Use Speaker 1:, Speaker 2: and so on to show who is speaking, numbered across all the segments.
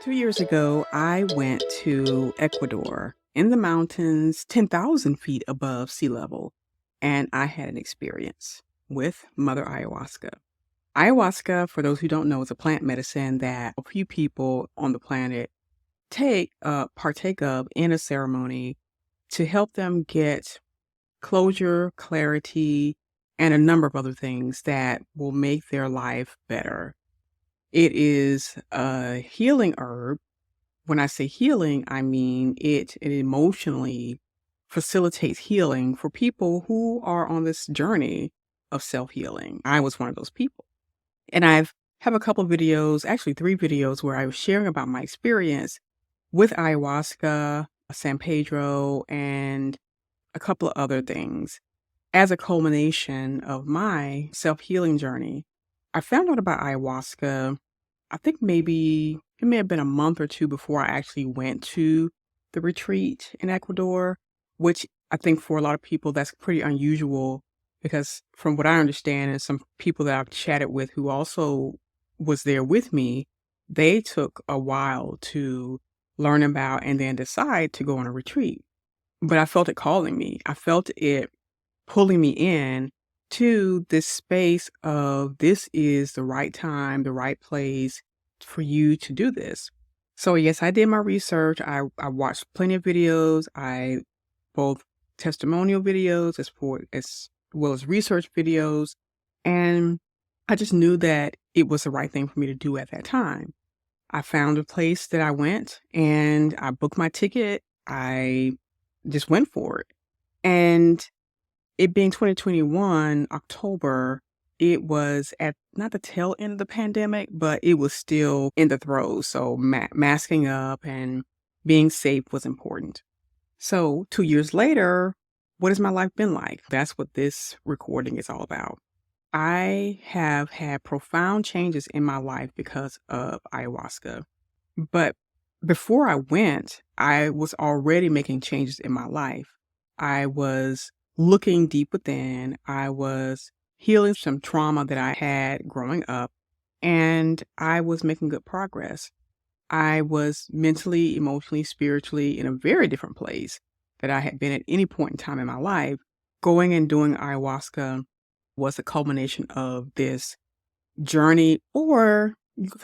Speaker 1: 2 years ago, I went to Ecuador in the mountains, 10,000 feet above sea level, and I had an experience with Mother Ayahuasca. Ayahuasca, for those who don't know, is a plant medicine that a few people on the planet partake of in a ceremony to help them get closure, clarity, and a number of other things that will make their life better. It is a healing herb. When I say healing, I mean it emotionally facilitates healing for people who are on this journey of self-healing. I was one of those people. And I've have a couple of videos, actually 3 videos where I was sharing about my experience with ayahuasca, San Pedro, and a couple of other things. As a culmination of my self-healing journey, I found out about ayahuasca. I think maybe it may have been a month or 2 before I actually went to the retreat in Ecuador, which I think for a lot of people that's pretty unusual because from what I understand and some people that I've chatted with who also was there with me, they took a while to learn about and then decide to go on a retreat. But I felt it calling me. I felt it pulling me in to this space of this is the right time, the right place for you to do this. So yes, I did my research. I watched plenty of videos. I both testimonial videos as well as research videos. And I just knew that it was the right thing for me to do at that time. I found a place that I went and I booked my ticket. I just went for it. And it being 2021, October, it was at not the tail end of the pandemic, but it was still in the throes. So masking up and being safe was important. So 2 years later, what has my life been like? That's what this recording is all about. I have had profound changes in my life because of ayahuasca. But before I went, I was already making changes in my life. I was looking deep within. I was healing some trauma that I had growing up, and I was making good progress. I was mentally, emotionally, spiritually in a very different place that I had been at any point in time in my life. Going and doing ayahuasca was a culmination of this journey, or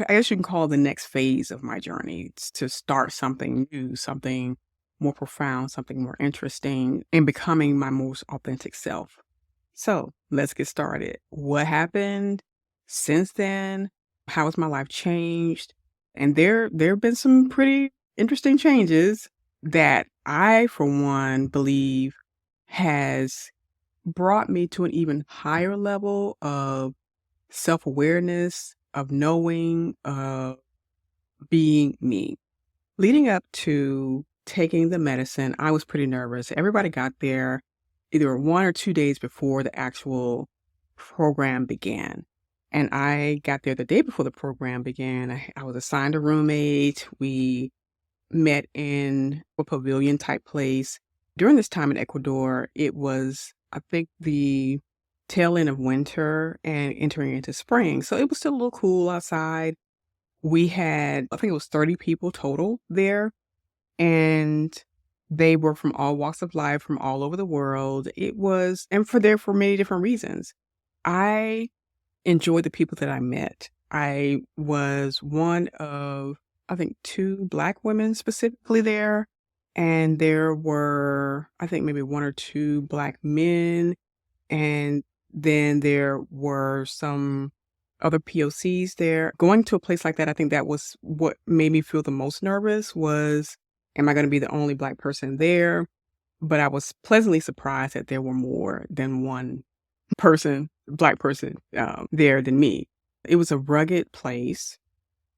Speaker 1: I guess you can call it the next phase of my journey. It's to start something new, something more profound, something more interesting, and becoming my most authentic self. So let's get started. What happened since then? How has my life changed? And there have been some pretty interesting changes that I, for one, believe has brought me to an even higher level of self-awareness, of knowing, of being me. Leading up to taking the medicine, I was pretty nervous. Everybody got there either 1 or 2 days before the actual program began. And I got there the day before the program began. I was assigned a roommate. We met in a pavilion type place. During this time in Ecuador, it was, I think, the tail end of winter and entering into spring. So it was still a little cool outside. We had, I think it was 30 people total there, and they were from all walks of life, from all over the world. It was, and for many different reasons. I enjoyed the people that I met. I was one of, I think, 2 Black women specifically there. And there were, I think, maybe 1 or 2 Black men. And then there were some other POCs there. Going to a place like that, I think that was what made me feel the most nervous was, am I going to be the only Black person there? But I was pleasantly surprised that there were more than one Black person there than me. It was a rugged place.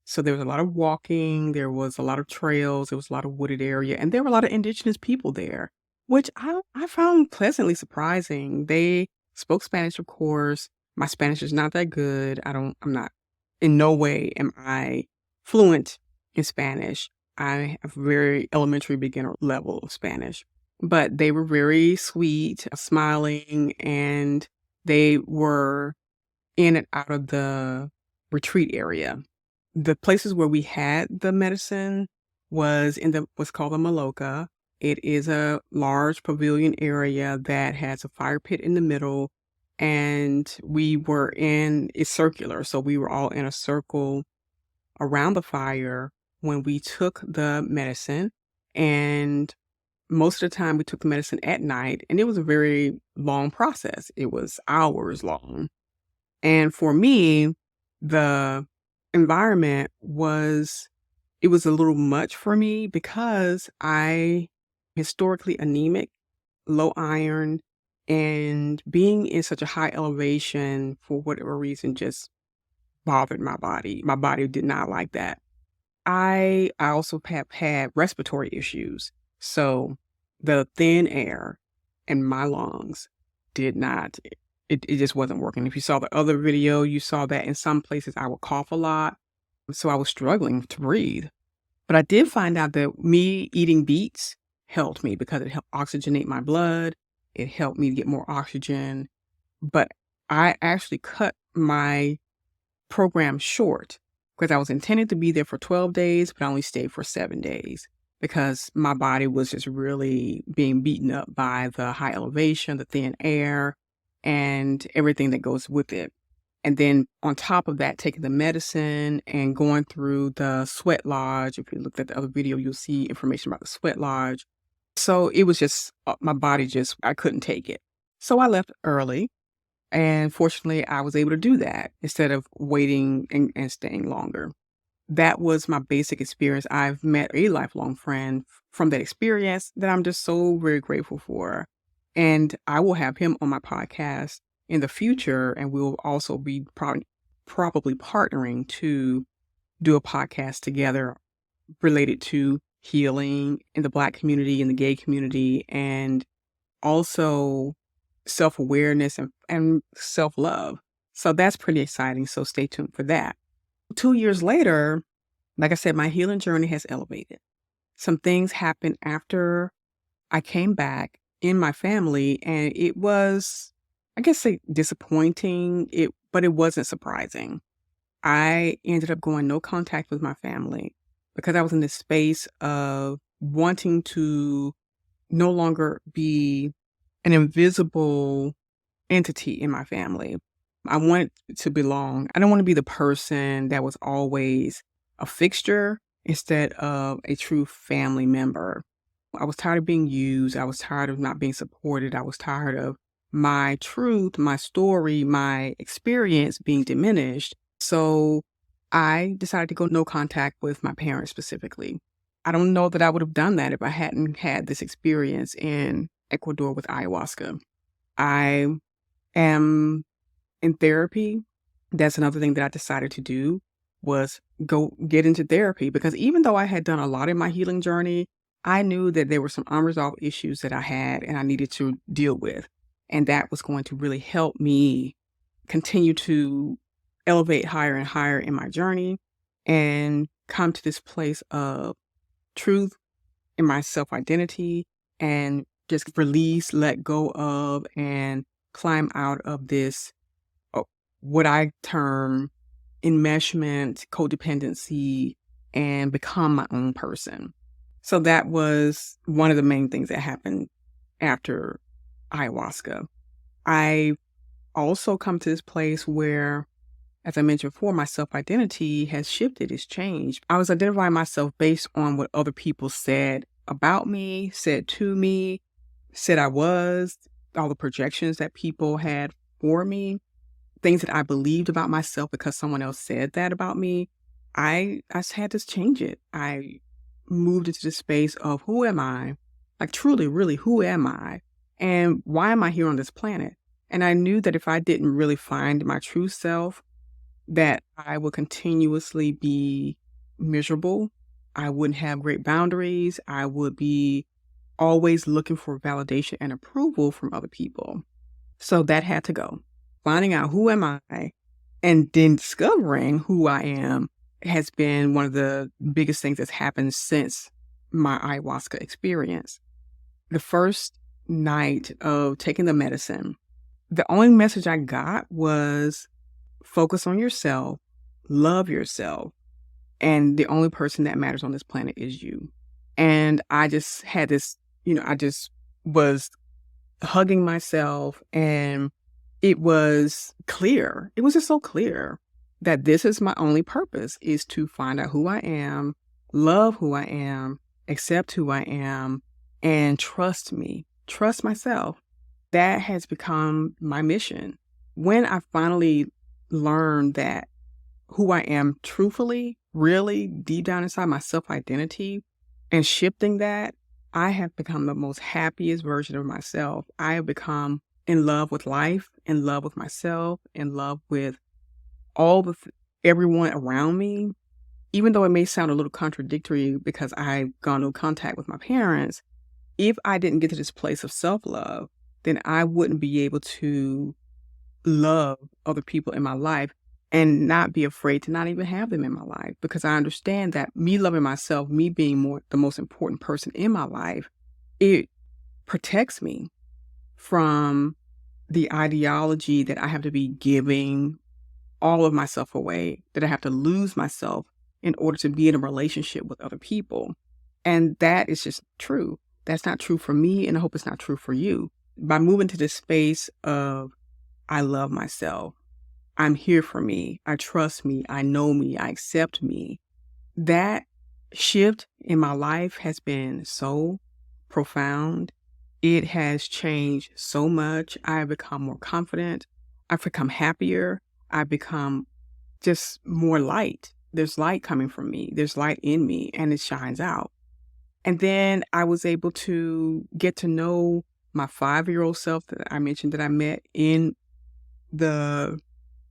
Speaker 1: So there was a lot of walking, there was a lot of trails, there was a lot of wooded area, and there were a lot of indigenous people there, which I found pleasantly surprising. They spoke Spanish, of course. My Spanish is not that good. I'm not, in no way am I fluent in Spanish. I have very elementary beginner level of Spanish, but they were very sweet, smiling, and they were in and out of the retreat area. The places where we had the medicine was in what's called the Maloka. It is a large pavilion area that has a fire pit in the middle, and we were in it's circular, so we were all in a circle around the fire when we took the medicine. And most of the time we took the medicine at night, and it was a very long process. It was hours long. And for me, the environment it was a little much for me because I historically anemic, low iron, and being in such a high elevation for whatever reason just bothered my body. My body did not like that. I also have had respiratory issues. So the thin air in my lungs did not it just wasn't working. If you saw the other video, you saw that in some places I would cough a lot. So I was struggling to breathe. But I did find out that me eating beets helped me because it helped oxygenate my blood. It helped me get more oxygen. But I actually cut my program short because I was intended to be there for 12 days, but I only stayed for 7 days because my body was just really being beaten up by the high elevation, the thin air, and everything that goes with it. And then on top of that, taking the medicine and going through the sweat lodge. If you looked at the other video, you'll see information about the sweat lodge. So it was just, my body just, I couldn't take it. So I left early. And fortunately, I was able to do that instead of waiting and staying longer. That was my basic experience. I've met a lifelong friend from that experience that I'm just so very grateful for. And I will have him on my podcast in the future, and we'll also be probably partnering to do a podcast together related to healing in the Black community, in the gay community, and also self-awareness and self-love. So that's pretty exciting. So stay tuned for that. 2 years later, like I said, my healing journey has elevated. Some things happened after I came back in my family, and it was, I guess, disappointing, but it wasn't surprising. I ended up going no contact with my family because I was in this space of wanting to no longer be an invisible entity in my family. I wanted to belong. I don't want to be the person that was always a fixture instead of a true family member. I was tired of being used. I was tired of not being supported. I was tired of my truth, my story, my experience being diminished. So I decided to go no contact with my parents specifically. I don't know that I would have done that if I hadn't had this experience in Ecuador with ayahuasca. I am in therapy. That's another thing that I decided to do was go get into therapy because even though I had done a lot in my healing journey, I knew that there were some unresolved issues that I had and I needed to deal with. And that was going to really help me continue to elevate higher and higher in my journey and come to this place of truth in my self-identity and just release, let go of, and climb out of this, what I term enmeshment, codependency, and become my own person. So that was one of the main things that happened after ayahuasca. I also come to this place where, as I mentioned before, my self-identity has shifted, it's changed. I was identifying myself based on what other people said about me, said to me, said I was, all the projections that people had for me, things that I believed about myself because someone else said that about me. I had to change it. I moved into the space of who am I? Like truly, really, who am I? And why am I here on this planet? And I knew that if I didn't really find my true self, that I would continuously be miserable. I wouldn't have great boundaries. I would be always looking for validation and approval from other people. So that had to go. Finding out who am I and then discovering who I am has been one of the biggest things that's happened since my ayahuasca experience. The first night of taking the medicine, the only message I got was focus on yourself, love yourself, and the only person that matters on this planet is you. And I just had this, I just was hugging myself, and it was clear. It was just so clear that this is my only purpose, is to find out who I am, love who I am, accept who I am, and trust me, trust myself. That has become my mission. When I finally learned that who I am truthfully, really deep down inside my self-identity, and shifting that, I have become the most happiest version of myself. I have become in love with life, in love with myself, in love with everyone around me. Even though it may sound a little contradictory because I've gone into contact with my parents, if I didn't get to this place of self-love, then I wouldn't be able to love other people in my life and not be afraid to not even have them in my life, because I understand that me loving myself, me being the most important person in my life, it protects me from the ideology that I have to be giving all of myself away, that I have to lose myself in order to be in a relationship with other people. And that is just true. That's not true for me, and I hope it's not true for you. By moving to this space of I love myself, I'm here for me, I trust me, I know me, I accept me, that shift in my life has been so profound. It has changed so much. I've become more confident. I've become happier. I've become just more light. There's light coming from me. There's light in me, and it shines out. And then I was able to get to know my 5-year-old self that I mentioned that I met in the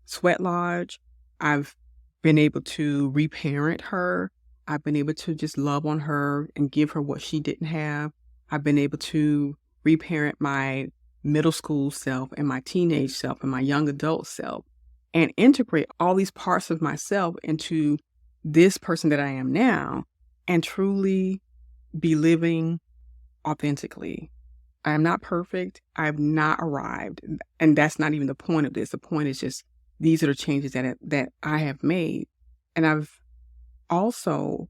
Speaker 1: sweat lodge. I've been able to reparent her. I've been able to just love on her and give her what she didn't have. I've been able to reparent my middle school self and my teenage self and my young adult self, and integrate all these parts of myself into this person that I am now, and truly be living authentically. I am not perfect. I have not arrived. And that's not even the point of this. The point is just, these are the changes that I have made. And I've also,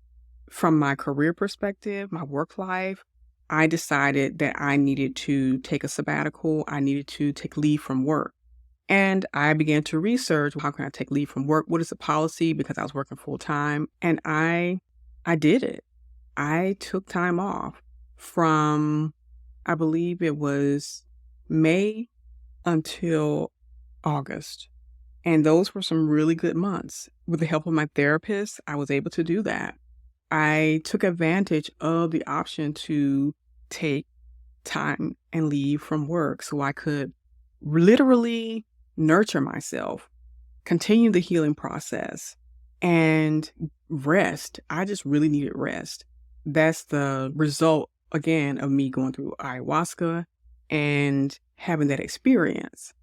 Speaker 1: from my career perspective, my work life, I decided that I needed to take a sabbatical. I needed to take leave from work. And I began to research, how can I take leave from work? What is the policy? Because I was working full time. And I did it. I took time off from, I believe it was May until August. And those were some really good months. With the help of my therapist, I was able to do that. I took advantage of the option to take time and leave from work so I could literally nurture myself, continue the healing process, and rest. I just really needed rest. That's the result, again, of me going through ayahuasca and having that experience,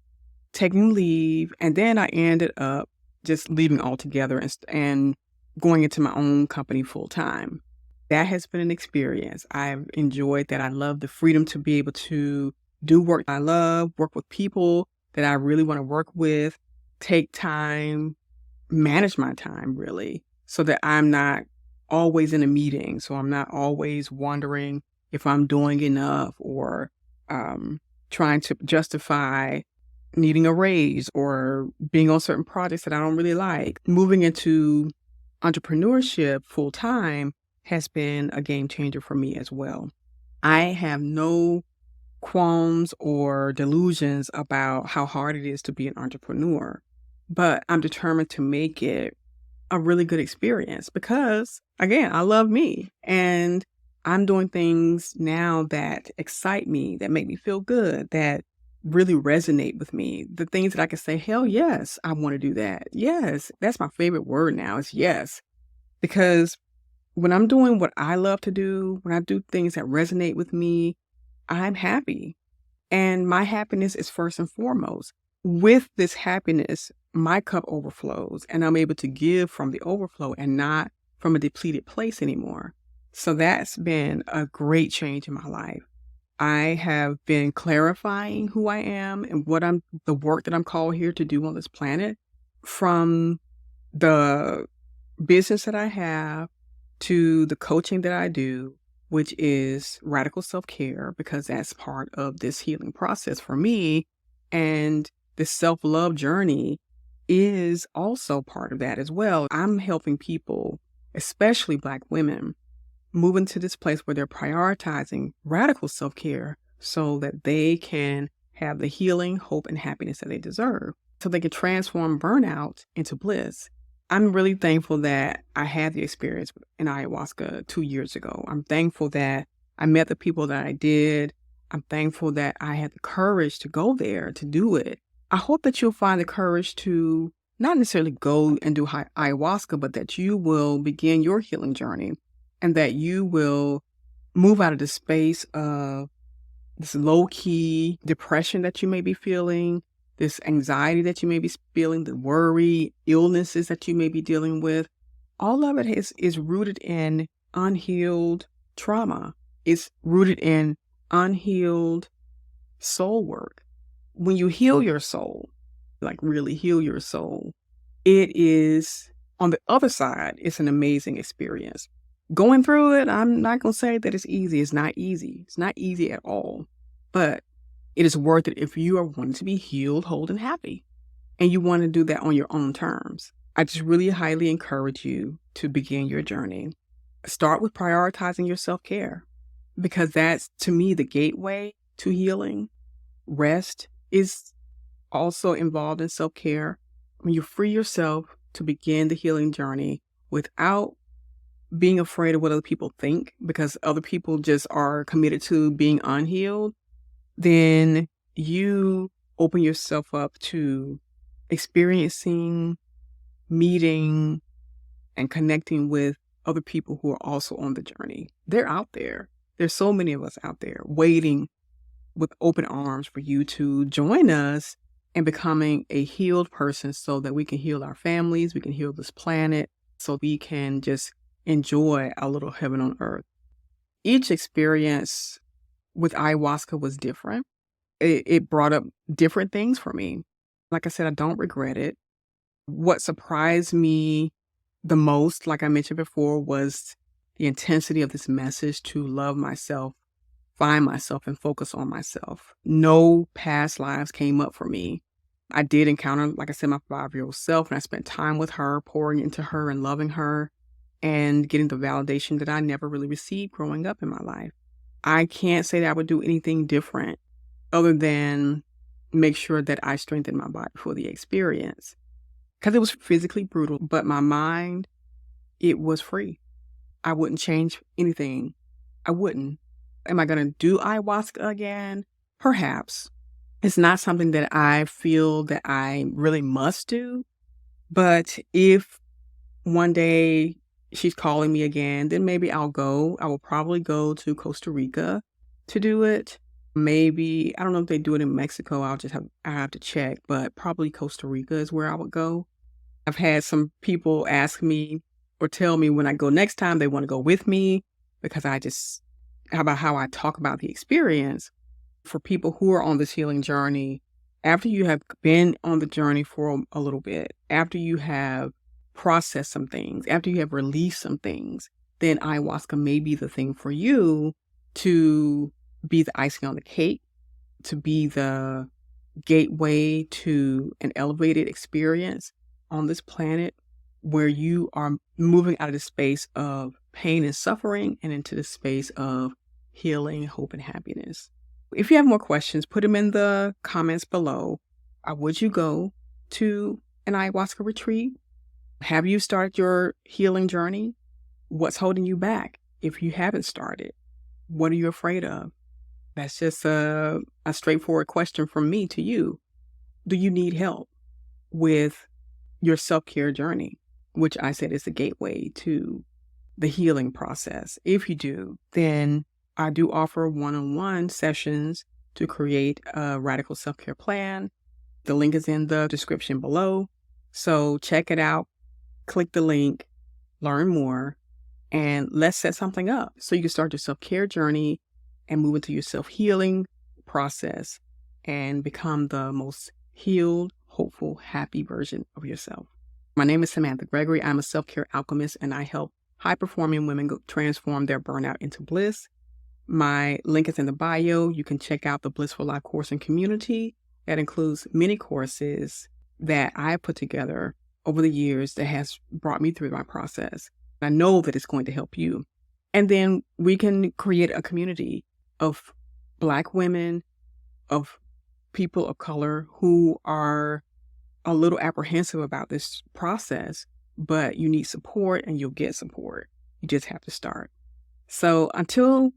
Speaker 1: taking leave. And then I ended up just leaving altogether and going into my own company full time. That has been an experience. I've enjoyed that. I love the freedom to be able to do work I love, work with people that I really want to work with, take time, manage my time really, so that I'm not always in a meeting. So I'm not always wondering if I'm doing enough, or trying to justify needing a raise or being on certain projects that I don't really like. Moving into entrepreneurship full time has been a game changer for me as well. I have no qualms or delusions about how hard it is to be an entrepreneur, but I'm determined to make it a really good experience because, again, I love me, and I'm doing things now that excite me, that make me feel good, that really resonate with me. The things that I can say, hell yes, I want to do that. Yes, that's my favorite word now, is yes. Because when I'm doing what I love to do, when I do things that resonate with me, I'm happy. And my happiness is first and foremost. With this happiness, my cup overflows, and I'm able to give from the overflow and not from a depleted place anymore. So that's been a great change in my life. I have been clarifying who I am and the work that I'm called here to do on this planet, from the business that I have to the coaching that I do, which is radical self-care, because that's part of this healing process for me. And this self-love journey is also part of that as well. I'm helping people, especially Black women, move into this place where they're prioritizing radical self-care so that they can have the healing, hope, and happiness that they deserve, so they can transform burnout into bliss. I'm really thankful that I had the experience in ayahuasca 2 years ago. I'm thankful that I met the people that I did. I'm thankful that I had the courage to go there, to do it. I hope that you'll find the courage to not necessarily go and do ayahuasca, but that you will begin your healing journey, and that you will move out of the space of this low-key depression that you may be feeling, this anxiety that you may be feeling, the worry, illnesses that you may be dealing with. All of it is rooted in unhealed trauma. It's rooted in unhealed soul work. When you heal your soul, like really heal your soul, it is, on the other side, it's an amazing experience. Going through it, I'm not going to say that it's easy. It's not easy. It's not easy at all. But it is worth it if you are wanting to be healed, whole, and happy. And you want to do that on your own terms. I just really highly encourage you to begin your journey. Start with prioritizing your self-care, because that's, to me, the gateway to healing. Rest is also involved in self-care. When you free yourself to begin the healing journey without being afraid of what other people think, because other people just are committed to being unhealed, then you open yourself up to experiencing, meeting, and connecting with other people who are also on the journey. They're out there. There's so many of us out there waiting with open arms for you to join us in becoming a healed person, so that we can heal our families, we can heal this planet, so we can just enjoy our little heaven on earth. Each experience with ayahuasca was different. It brought up different things for me. Like I said, I don't regret it. What surprised me the most, like I mentioned before, was the intensity of this message to love myself, find myself, and focus on myself. No past lives came up for me. I did encounter, like I said, my 5-year-old self, and I spent time with her, pouring into her and loving her and getting the validation that I never really received growing up in my life. I can't say that I would do anything different other than make sure that I strengthened my body for the experience, because it was physically brutal, but my mind, it was free. I wouldn't change anything. I wouldn't. Am I going to do ayahuasca again? Perhaps. It's not something that I feel that I really must do. But if one day she's calling me again, then maybe I'll go. I will probably go to Costa Rica to do it. Maybe, I don't know if they do it in Mexico. I have to check, but probably Costa Rica is where I would go. I've had some people ask me or tell me when I go next time they want to go with me, because about how I talk about the experience. For people who are on this healing journey, after you have been on the journey for a little bit, after you have processed some things, after you have released some things, then ayahuasca may be the thing for you to be the icing on the cake, to be the gateway to an elevated experience on this planet, where you are moving out of the space of pain and suffering and into the space of healing, hope, and happiness. If you have more questions, put them in the comments below. Would you go to an ayahuasca retreat? Have you started your healing journey? What's holding you back if you haven't started? What are you afraid of? That's just a straightforward question from me to you. Do you need help with your self-care journey, which I said is the gateway to the healing process? If you do, then I do offer one-on-one sessions to create a radical self-care plan. The link is in the description below. So check it out, click the link, learn more, and let's set something up so you can start your self-care journey and move into your self-healing process and become the most healed, hopeful, happy version of yourself. My name is Samantha Gregory. I'm a self-care alchemist, and I help high-performing women transform their burnout into bliss. My link is in the bio. You can check out the Blyssful Life course and community. That includes many courses that I put together over the years that has brought me through my process. I know that it's going to help you. And then we can create a community of Black women, of people of color who are a little apprehensive about this process, but you need support and you'll get support. You just have to start. So until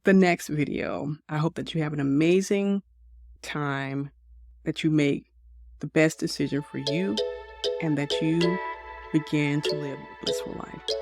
Speaker 1: the next video, I hope that you have an amazing time, that you make the best decision for you, and that you begin to live a blissful life.